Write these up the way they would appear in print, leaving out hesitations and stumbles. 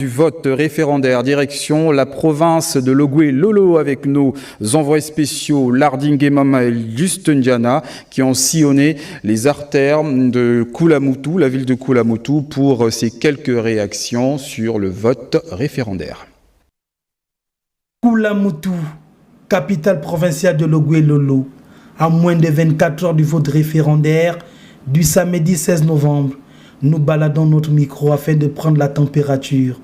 Du vote référendaire, direction la province de Logoué-Lolo avec nos envoyés spéciaux Larding Mama et Justundiana qui ont sillonné les artères de Koulamoutou, la ville de Koulamoutou, pour ces quelques réactions sur le vote référendaire. Koulamoutou, capitale provinciale de Logoué-Lolo, à moins de 24 heures du vote référendaire du samedi 16 novembre, nous baladons notre micro afin de prendre la température.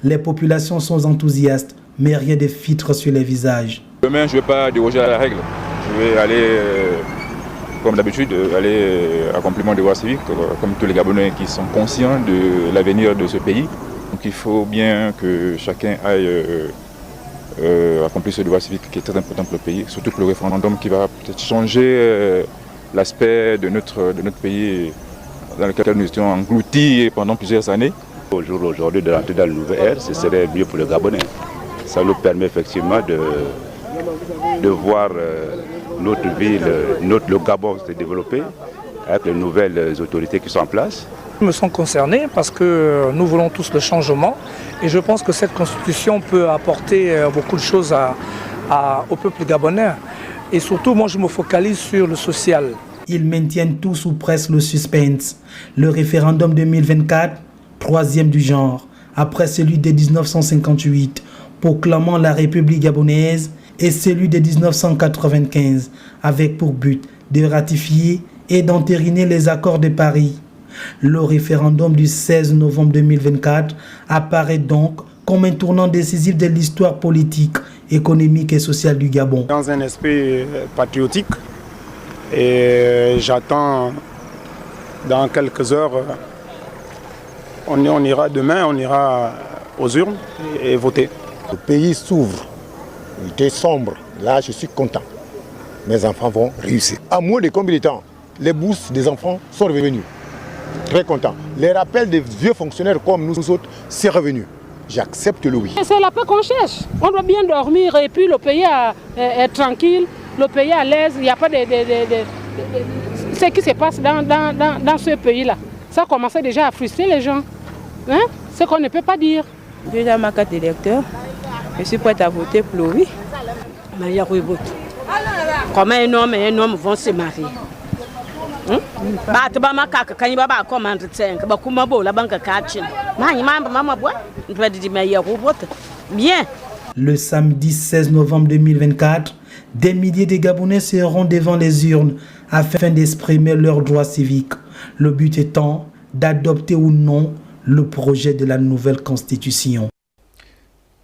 Les populations sont enthousiastes, mais rien de filtre sur les visages. Demain, je ne vais pas déroger à la règle. Je vais aller, comme d'habitude, aller accomplir mon devoir civique, comme tous les Gabonais qui sont conscients de l'avenir de ce pays. Donc il faut bien que chacun aille accomplir ce devoir civique qui est très important pour le pays, surtout pour le référendum qui va peut-être changer l'aspect de notre pays dans lequel nous étions engloutis pendant plusieurs années. Au jour d'aujourd'hui de l'entrée dans la nouvelle ère, ce serait mieux pour les Gabonais. Ça nous permet effectivement de voir notre ville, le Gabon se développer avec les nouvelles autorités qui sont en place. Nous me sens concerné parce que nous voulons tous le changement et je pense que cette constitution peut apporter beaucoup de choses au peuple gabonais. Et surtout, moi je me focalise sur le social. Ils maintiennent tous ou presque le suspense. Le référendum 2024, troisième du genre, après celui de 1958, proclamant la République gabonaise, et celui de 1995, avec pour but de ratifier et d'entériner les accords de Paris. Le référendum du 16 novembre 2024 apparaît donc comme un tournant décisif de l'histoire politique, économique et sociale du Gabon. Dans un esprit patriotique, et j'attends dans quelques heures, on ira demain, on ira aux urnes et voter. Le pays s'ouvre, il était sombre, là je suis content. Mes enfants vont réussir. À moins de combien de temps, les bourses des enfants sont revenus. Très content. Les rappels des vieux fonctionnaires comme nous autres, c'est revenu. J'accepte le oui. C'est la paix qu'on cherche. On doit bien dormir et puis le pays est tranquille, le pays à l'aise. Il n'y a pas de ce qui se passe dans ce pays-là. Ça commençait déjà à frustrer les gens. Hein? Ce qu'on ne peut pas dire. J'ai ma carte d'électeur. Je suis prête à voter pour le oui. Mais il y a eu vote. Comment un homme et un homme vont se marier? Bien. Le samedi 16 novembre 2024, des milliers de Gabonais seront devant les urnes afin d'exprimer leurs droits civiques. Le but étant d'adopter ou non le projet de la nouvelle constitution.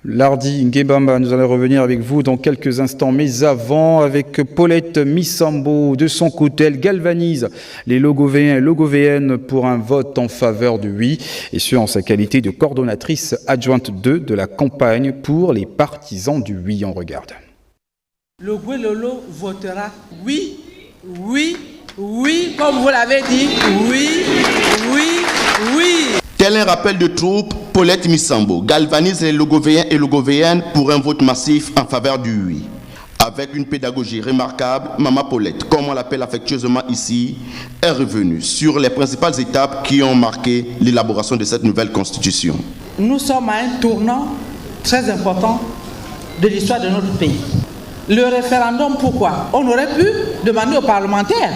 Lardi Ngebamba, nous allons revenir avec vous dans quelques instants, mais avant, avec Paulette Missambo, de son côté, elle galvanise les Logovéens et Logovéennes pour un vote en faveur du oui, et ce en sa qualité de coordonnatrice adjointe 2 de la campagne pour les partisans du oui. On regarde. Logoué-Lolo votera oui, oui, oui, comme vous l'avez dit, oui, oui, oui. Tel un rappel de troupe, Paulette Missambo galvanise les Logovéens et Logovéennes pour un vote massif en faveur du oui. Avec une pédagogie remarquable, Maman Paulette, comme on l'appelle affectueusement ici, est revenue sur les principales étapes qui ont marqué l'élaboration de cette nouvelle constitution. Nous sommes à un tournant très important de l'histoire de notre pays. Le référendum, pourquoi? On aurait pu demander aux parlementaires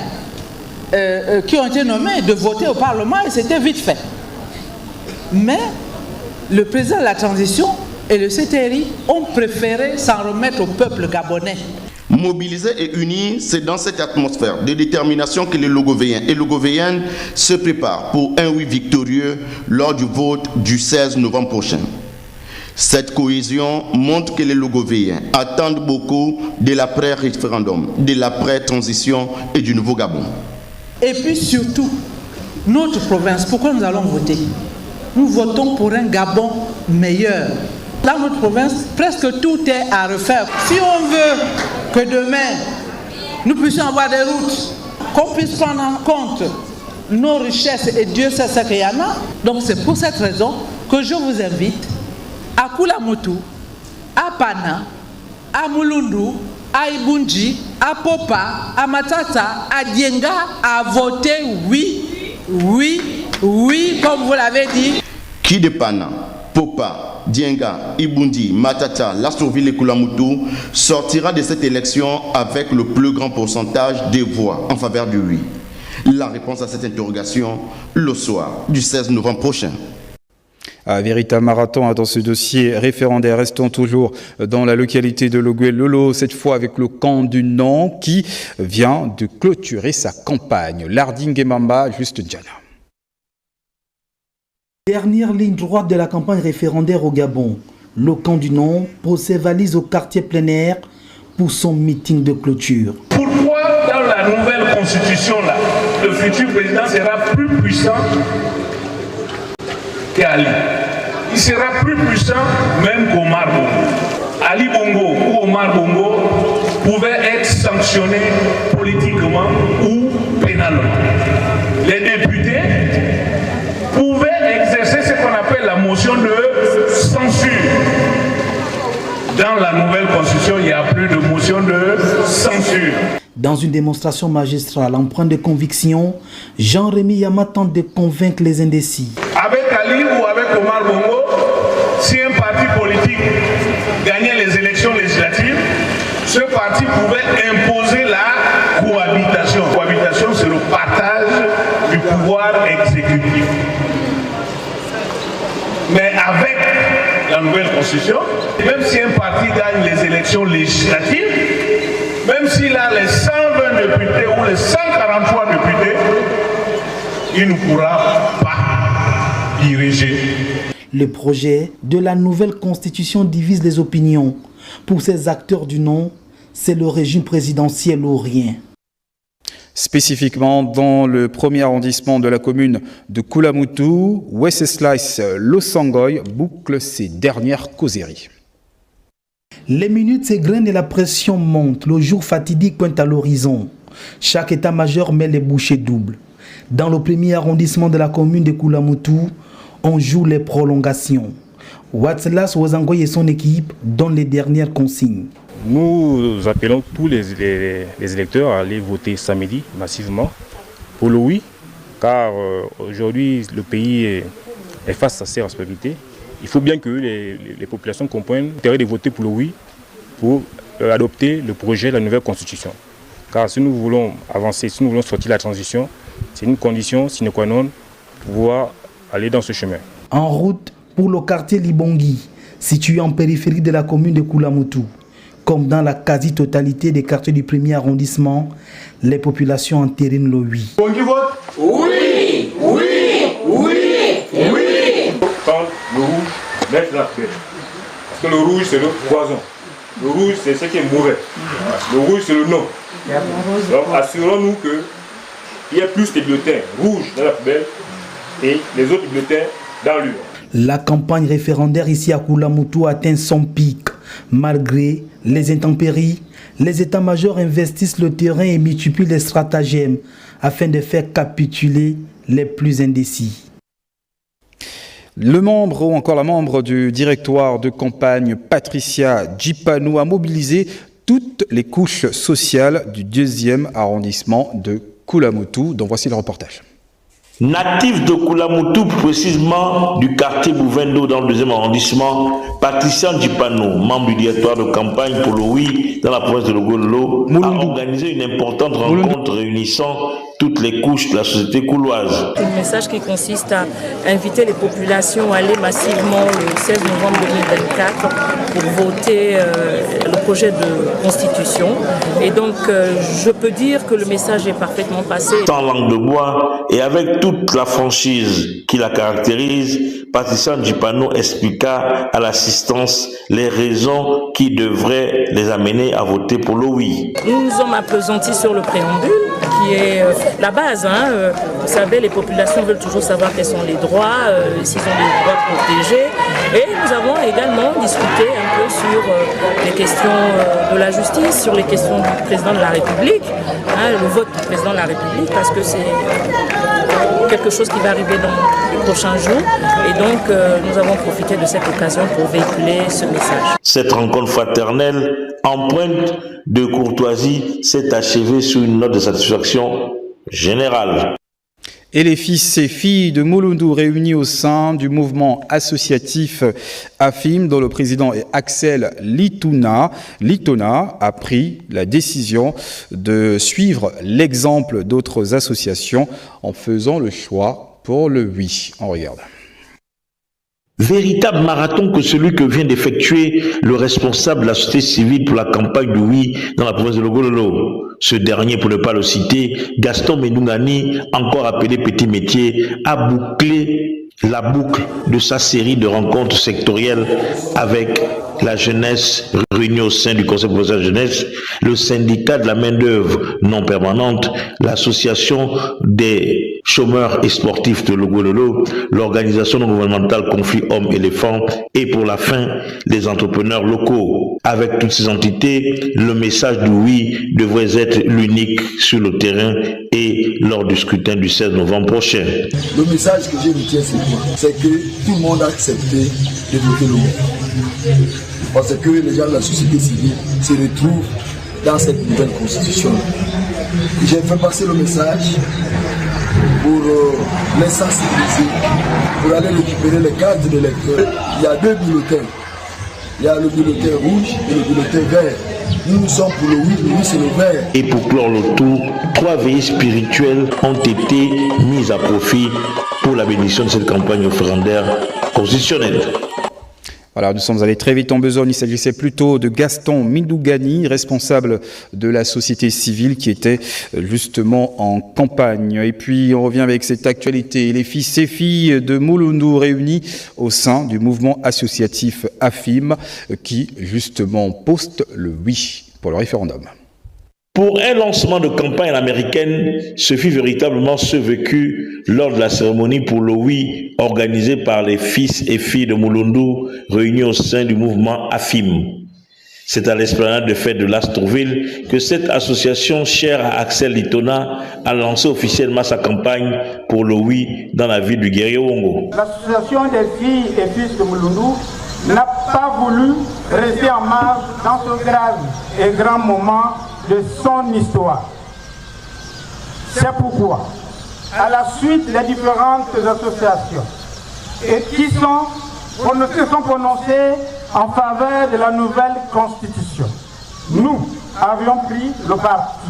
qui ont été nommés de voter au Parlement et c'était vite fait. Mais le président de la transition et le CTRI ont préféré s'en remettre au peuple gabonais. Mobilisés et unis, c'est dans cette atmosphère de détermination que les Logovéens et Logovéennes se préparent pour un oui victorieux lors du vote du 16 novembre prochain. Cette cohésion montre que les Logovéens attendent beaucoup de l'après-référendum, de l'après-transition et du nouveau Gabon. Et puis surtout, notre province, pourquoi nous allons voter? Nous votons pour un Gabon meilleur. Dans notre province, presque tout est à refaire. Si on veut que demain, nous puissions avoir des routes, qu'on puisse prendre en compte nos richesses, et Dieu sait ce qu'il y en a. Donc c'est pour cette raison que je vous invite à Koulamoutou, à Pana, à Mulundu, à Ibunji, à Popa, à Matata, à Dienga, à voter oui, oui, oui, comme vous l'avez dit. Qui de Pana, Popa, Dienga, Ibundi, Matata, Lassourville et Koulamoutou sortira de cette élection avec le plus grand pourcentage des voix en faveur du oui. La réponse à cette interrogation le soir du 16 novembre prochain. Un véritable marathon dans ce dossier référendaire. Restons toujours dans la localité de Logué-Lolo, cette fois avec le camp du non qui vient de clôturer sa campagne. Larding et Mamba, juste Diana. Dernière ligne droite de la campagne référendaire au Gabon. Le camp du non pose ses valises au quartier plein air pour son meeting de clôture. Pourquoi dans la nouvelle constitution, là, le futur président sera plus puissant qu'Ali? Il sera plus puissant même qu'Omar Bongo. Ali Bongo ou Omar Bongo pouvaient être sanctionnés politiquement ou pénalement. Les députés pouvaient exercer ce qu'on appelle la motion de censure. Dans la nouvelle constitution, il n'y a plus de motion de censure. Dans une démonstration magistrale empreinte de conviction, Jean-Rémy Yama tente de convaincre les indécis. Avec Ali ou avec Omar Bongo, si un parti politique gagnait les élections législatives, ce parti pouvait imposer la cohabitation. La cohabitation, c'est le partage du pouvoir exécutif. Mais avec la nouvelle constitution, même si un parti gagne les élections législatives, même s'il a les 120 députés ou les 143 députés, il ne pourra pas diriger. Le projet de la nouvelle constitution divise les opinions. Pour ces acteurs du non, c'est le régime présidentiel ou rien. Spécifiquement dans le premier arrondissement de la commune de Koulamoutou, Wenceslas Losangoy boucle ses dernières causeries. Les minutes s'égrènent et la pression monte. Le jour fatidique pointe à l'horizon. Chaque état-major met les bouchées doubles. Dans le premier arrondissement de la commune de Koulamoutou, on joue les prolongations. Wenceslas Losangoy et son équipe donnent les dernières consignes. Nous appelons tous les électeurs à aller voter samedi massivement pour le oui, car aujourd'hui le pays est face à ses responsabilités. Il faut bien que les populations comprennent l'intérêt de voter pour le oui, pour adopter le projet de la nouvelle constitution. Car si nous voulons avancer, si nous voulons sortir de la transition, c'est une condition sine qua non pour pouvoir aller dans ce chemin. En route pour le quartier Libongi, situé en périphérie de la commune de Koulamoutou. Comme dans la quasi-totalité des quartiers du premier arrondissement, les populations entérinent le oui. Bongi vote? Oui, oui, oui, oui. Quand le rouge, mettre la paix. Parce que le rouge, c'est le poison. Le rouge, c'est ce qui est mauvais. Le rouge, c'est le non. Donc, assurons-nous qu'il y ait plus de bulletins rouges dans la poubelle et les autres bulletins dans l'urne. La campagne référendaire ici à Koulamoutou atteint son pic. Malgré les intempéries, les états-majors investissent le terrain et multiplient les stratagèmes afin de faire capituler les plus indécis. Le membre ou encore la membre du directoire de campagne, Patricia Djipanou, a mobilisé toutes les couches sociales du 2e arrondissement de Koulamoutou. Donc voici le reportage. Natif de Koulamoutou, précisément du quartier Bouvendo dans le 2e arrondissement, Patricia Djipanou, membre du directoire de campagne pour le oui dans la province de Logué-Lolo, a organisé une importante rencontre réunissant toutes les couches de la société couloise. Un message qui consiste à inviter les populations à aller massivement le 16 novembre 2024 pour voter le projet de constitution. Et donc, je peux dire que le message est parfaitement passé. Sans langue de bois et avec toute la franchise qui la caractérise, Patricia Djipanou expliqua à l'assistance les raisons qui devraient les amener à voter pour le oui. Nous nous sommes appesantis sur le préambule, qui est la base. Vous savez, les populations veulent toujours savoir quels sont les droits, s'ils ont des droits protégés. Et nous avons également discuté un peu sur les questions de la justice, sur les questions du président de la République, le vote du président de la République, parce que c'est quelque chose qui va arriver dans les prochains jours. Et donc, nous avons profité de cette occasion pour véhiculer ce message. Cette rencontre fraternelle, empreinte de courtoisie, s'est achevée sur une note de satisfaction générale. Et les fils et filles de Mulundu réunis au sein du mouvement associatif AFIM, dont le président est Axel Litona, a pris la décision de suivre l'exemple d'autres associations en faisant le choix pour le oui. On regarde. Véritable marathon que celui que vient d'effectuer le responsable de la société civile pour la campagne du oui dans la province de Logololo. Ce dernier, pour ne pas le citer, Gaston Menungani, encore appelé Petit Métier, a bouclé la boucle de sa série de rencontres sectorielles avec la jeunesse réunie au sein du Conseil provincial de jeunesse, le syndicat de la main-d'œuvre non permanente, l'association des chômeurs et sportifs de Logololo, l'organisation non gouvernementale Conflit Hommes-Éléphants et pour la fin, les entrepreneurs locaux. Avec toutes ces entités, le message du oui devrait être l'unique sur le terrain et lors du scrutin du 16 novembre prochain. Le message que je retiens, c'est quoi? C'est que tout le monde a accepté de voter le oui. Parce que les gens de la société civile se retrouvent dans cette nouvelle constitution. J'ai fait passer le message pour les sensibiliser, pour aller récupérer les cartes de lecteurs. Il y a deux bulletins. Il y a le bulletin rouge et le bulletin vert. Nous sommes pour le oui c'est le vert. Et pour clore le tour, 3 veillées spirituelles ont été mises à profit pour la bénédiction de cette campagne référendaire constitutionnelle. Voilà, nous sommes allés très vite en besogne. Il s'agissait plutôt de Gaston Mindougani, responsable de la société civile qui était justement en campagne. Et puis, on revient avec cette actualité. Les fils et filles de Mulundu réunis au sein du mouvement associatif AFIM qui, justement, poste le oui pour le référendum. Pour un lancement de campagne américaine, ce fut véritablement ce vécu lors de la cérémonie pour le oui organisée par les fils et filles de Mulundu réunis au sein du mouvement AFIM. C'est à l'esplanade de fête de l'Astrouville que cette association chère à Axel Litona a lancé officiellement sa campagne pour le oui dans la ville du Guerrier-Wongo. L'association des filles et fils de Mulundu n'a pas voulu rester en marge dans ce grave et grand moment de son histoire. C'est pourquoi, à la suite des différentes associations qui sont prononcées en faveur de la nouvelle constitution, nous avions pris le parti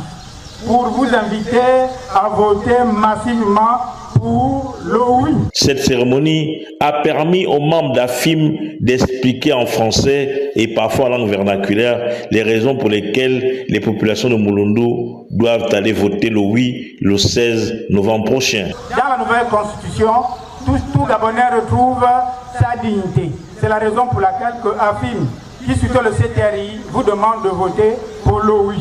pour vous inviter à voter massivement pour le oui. Cette cérémonie a permis aux membres d'AFIM d'expliquer en français et parfois en langue vernaculaire les raisons pour lesquelles les populations de Mulundu doivent aller voter le oui le 16 novembre prochain. Dans la nouvelle constitution, tout Gabonais retrouve sa dignité. C'est la raison pour laquelle que AFIM, qui soutient le CTRI, vous demande de voter pour le oui.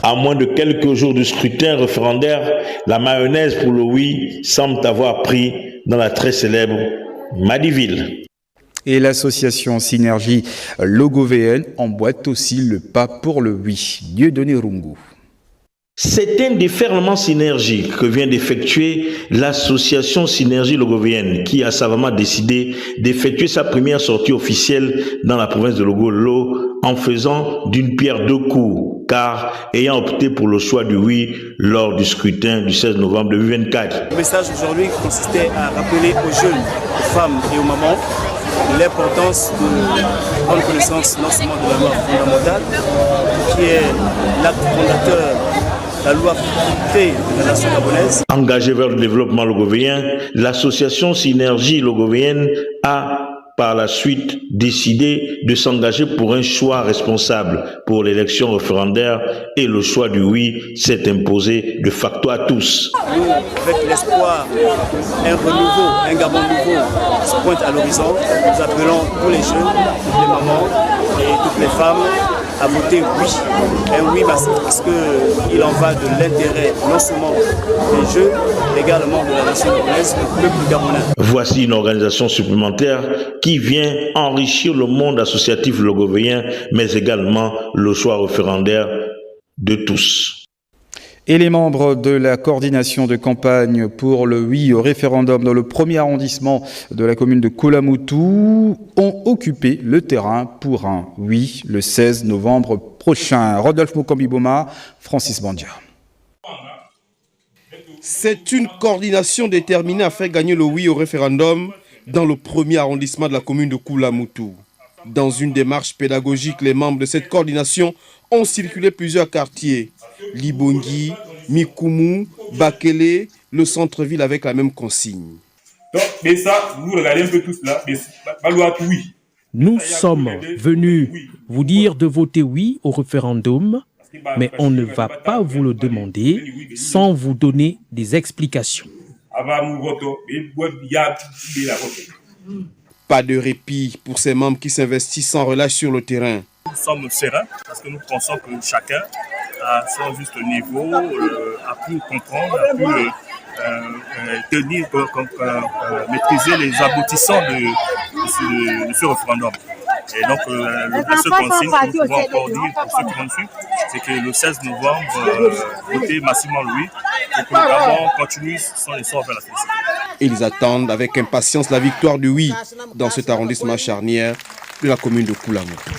À moins de quelques jours du scrutin référendaire, la mayonnaise pour le oui semble avoir pris dans la très célèbre Madiville. Et l'association Synergie Logovéenne emboîte aussi le pas pour le oui. Dieudonné Rungu. C'est un déferlement synergique que vient d'effectuer l'association Synergie Logovéenne qui a savamment décidé d'effectuer sa première sortie officielle dans la province de Logololo en faisant d'une pierre deux coups, car ayant opté pour le choix du oui lors du scrutin du 16 novembre 2024. Le message aujourd'hui consistait à rappeler aux jeunes, aux femmes et aux mamans l'importance de prendre connaissance non seulement de la loi fondamentale, qui est l'acte fondateur, la loi de la nation gabonaise. Engagée vers le développement logovéen, l'association Synergie Logovéenne a par la suite décidé de s'engager pour un choix responsable pour l'élection référendaire et le choix du oui s'est imposé de facto à tous. Nous, avec l'espoir, un renouveau, un Gabon nouveau se pointe à l'horizon. Nous appelons tous les jeunes, toutes les mamans et toutes les femmes à voter oui. Un oui parce qu'il en va de l'intérêt non seulement des jeunes, mais également de la nation gabonaise, du peuple gabonais. Voici une organisation supplémentaire qui vient enrichir le monde associatif logovéen, mais également le choix référendaire de tous. Et les membres de la coordination de campagne pour le oui au référendum dans le premier arrondissement de la commune de Kulamutu ont occupé le terrain pour un oui le 16 novembre prochain. Rodolphe Mokombiboma, Francis Bandia. C'est une coordination déterminée à faire gagner le oui au référendum dans le premier arrondissement de la commune de Koulamoutou. Dans une démarche pédagogique, les membres de cette coordination ont circulé plusieurs quartiers. Libongi, Mikoumou, Bakele, le centre-ville avec la même consigne. Donc, mais ça, vous regardez un peu tout cela, mais oui. Nous sommes venus vous dire de voter oui au référendum, mais on ne va pas vous le demander sans vous donner des explications. Pas de répit pour ces membres qui s'investissent sans relâche sur le terrain. Nous sommes sereins parce que nous pensons que chacun, à son juste niveau, a pu comprendre, a pu tenir, maîtriser les aboutissants de ce référendum. Et donc, le seul consigne que nous pouvons encore dire pour ceux qui vont suivre, c'est que le 16 novembre, voter massivement oui, et que le Gabon continue son essor vers la félicité. Ils attendent avec impatience la victoire du oui dans cet arrondissement charnière de la commune de Koulamoutou.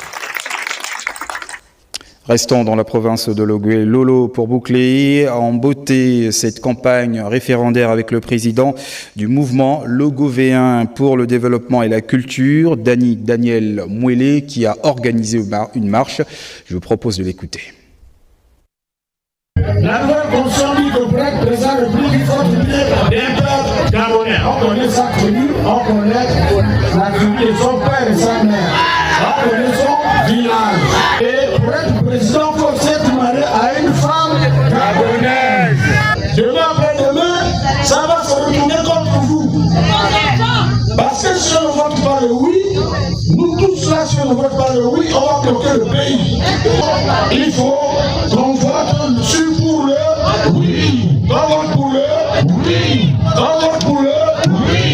Restons dans la province de Logoué. Lolo pour boucler en beauté cette campagne référendaire avec le président du mouvement logovéen pour le développement et la culture, Daniel Mouélé, qui a organisé une marche. Je vous propose de l'écouter. La nouvelle constitution dit que pour être président de la République, il faut unir un peuple gabonais. On connaît sa tribu, on connaît la tribu de son père et sa mère. On connaît son village. Et pour être président, il faut s'être marié à une femme gabonaise. Demain après-demain, ça va se retourner contre vous. Parce que si on ne vote pas le oui, nous tous là, si on ne vote pas le oui, on va bloquer le pays. Il faut qu'on vote sur pour le oui. On vote pour le oui. On vote pour le oui.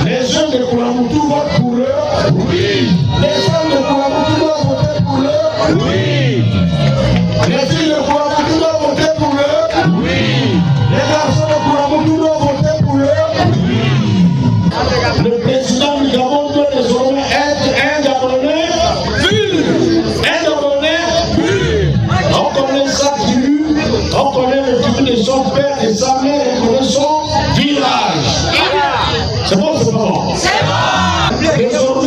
Les jeunes de Koulamoutou votent pour le oui. Les femmes de Koulamoutou doivent voter pour le oui. Les filles de Koulamoutou doivent voter pour le oui. Les garçons de Koulamoutou doivent voter pour le oui. Le président du Gabon doit désormais être un Gabonais pur. Un Gabonais pur. On connaît sa tribu, on connaît le tribu de son père et sa mère, on connaît son village. C'est bon, c'est pas bon? C'est bon.